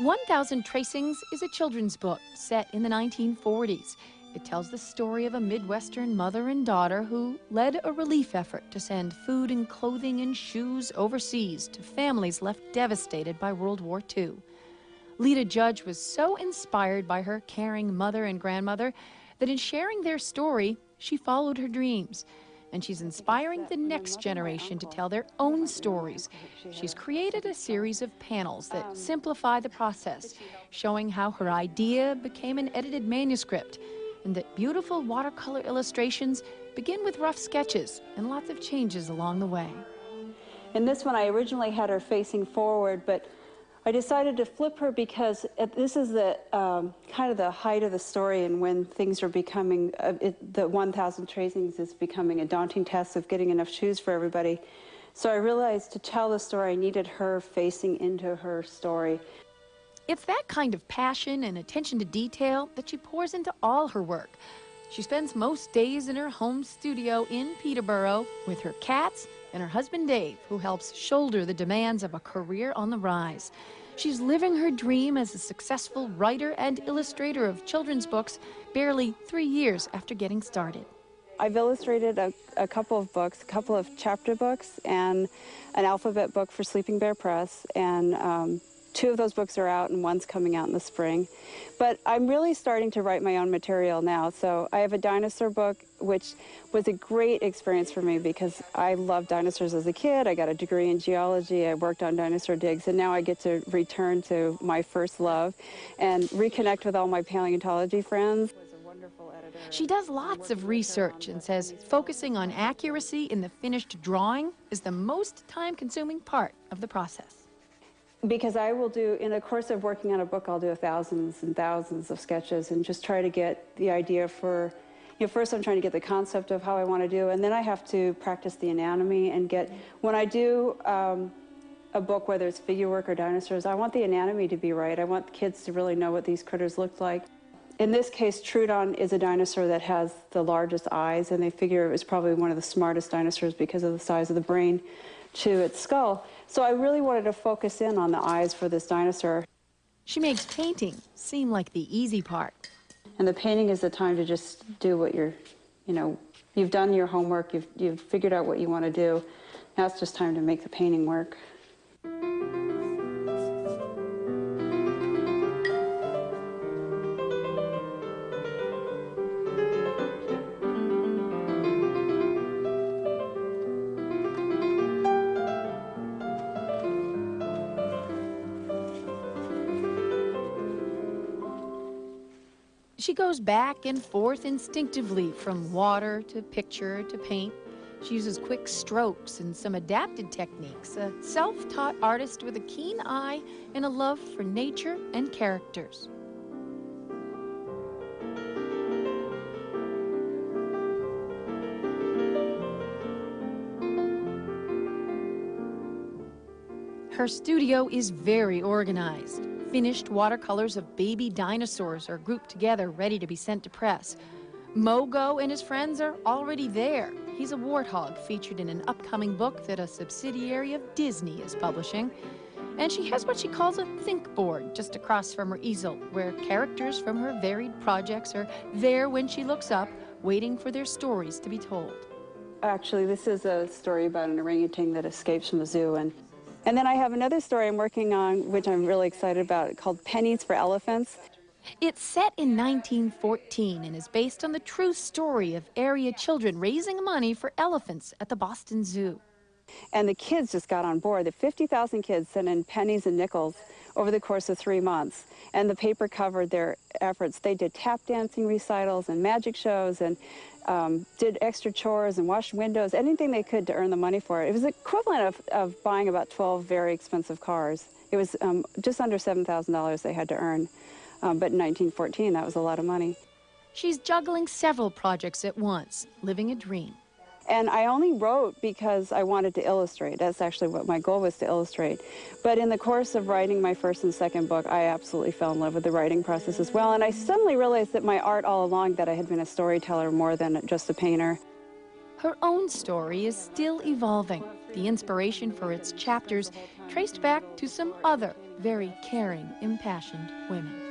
1000 Tracings is a children's book set in the 1940s. It tells the story of a Midwestern mother and daughter who led a relief effort to send food and clothing and shoes overseas to families left devastated by World War II. Lita Judge was so inspired by her caring mother and grandmother that in sharing their story, she followed her dreams. And she's inspiring the next generation to tell their own stories. She's created a series of panels that simplify the process, showing how her idea became an edited manuscript, and that beautiful watercolor illustrations begin with rough sketches and lots of changes along the way. In this one, I originally had her facing forward, but I decided to flip her because this is the kind of the height of the story, and when things are becoming, the 1000 Tracings is becoming a daunting task of getting enough shoes for everybody. So I realized to tell the story, I needed her facing into her story. It's that kind of passion and attention to detail that she pours into all her work. She spends most days in her home studio in Peterborough with her cats and her husband Dave, who helps shoulder the demands of a career on the rise. She's living her dream as a successful writer and illustrator of children's books barely 3 years after getting started. I've illustrated a couple of books, a couple of chapter books, and an alphabet book for Sleeping Bear Press, and 2 of those books are out and 1's coming out in the spring. But I'm really starting to write my own material now. So I have a dinosaur book, which was a great experience for me because I loved dinosaurs as a kid. I got a degree in geology. I worked on dinosaur digs, and now I get to return to my first love and reconnect with all my paleontology friends. She does lots of research and says focusing on accuracy in the finished drawing is the most time-consuming part of the process. Because I will do, in the course of working on a book, I'll do thousands and thousands of sketches and just try to get the idea for, first I'm trying to get the concept of how I want to do, and then I have to practice the anatomy and get, when I do a book, whether it's figure work or dinosaurs, I want the anatomy to be right. I want kids to really know what these critters look like. In this case, Troodon is a dinosaur that has the largest eyes, and they figure it was probably one of the smartest dinosaurs because of the size of the brain to its skull. So I really wanted to focus in on the eyes for this dinosaur. She makes painting seem like the easy part. And the painting is the time to just do what you've done your homework, you've figured out what you want to do. Now it's just time to make the painting work. She goes back and forth instinctively from water to picture to paint. She uses quick strokes and some adapted techniques, a self-taught artist with a keen eye and a love for nature and characters. Her studio is very organized. Finished watercolors of baby dinosaurs are grouped together, ready to be sent to press. Mogo and his friends are already there. He's a warthog featured in an upcoming book that a subsidiary of Disney is publishing. And she has what she calls a think board just across from her easel, where characters from her varied projects are there when she looks up, waiting for their stories to be told. Actually, this is a story about an orangutan that escapes from the zoo. And then I have another story I'm working on, which I'm really excited about, called Pennies for Elephants. It's set in 1914 and is based on the true story of area children raising money for elephants at the Boston Zoo. And the kids just got on board. The 50,000 kids sent in pennies and nickels over the course of 3 months. And the paper covered their efforts. They did tap dancing recitals and magic shows and did extra chores and washed windows, anything they could to earn the money for it. It was the equivalent of buying about 12 very expensive cars. It was just under $7,000 they had to earn. But in 1914, that was a lot of money. She's juggling several projects at once, living a dream. And I only wrote because I wanted to illustrate. That's actually what my goal was, to illustrate. But in the course of writing my first and second book, I absolutely fell in love with the writing process as well. And I suddenly realized that my art all along, that I had been a storyteller more than just a painter. Her own story is still evolving. The inspiration for its chapters traced back to some other very caring, impassioned women.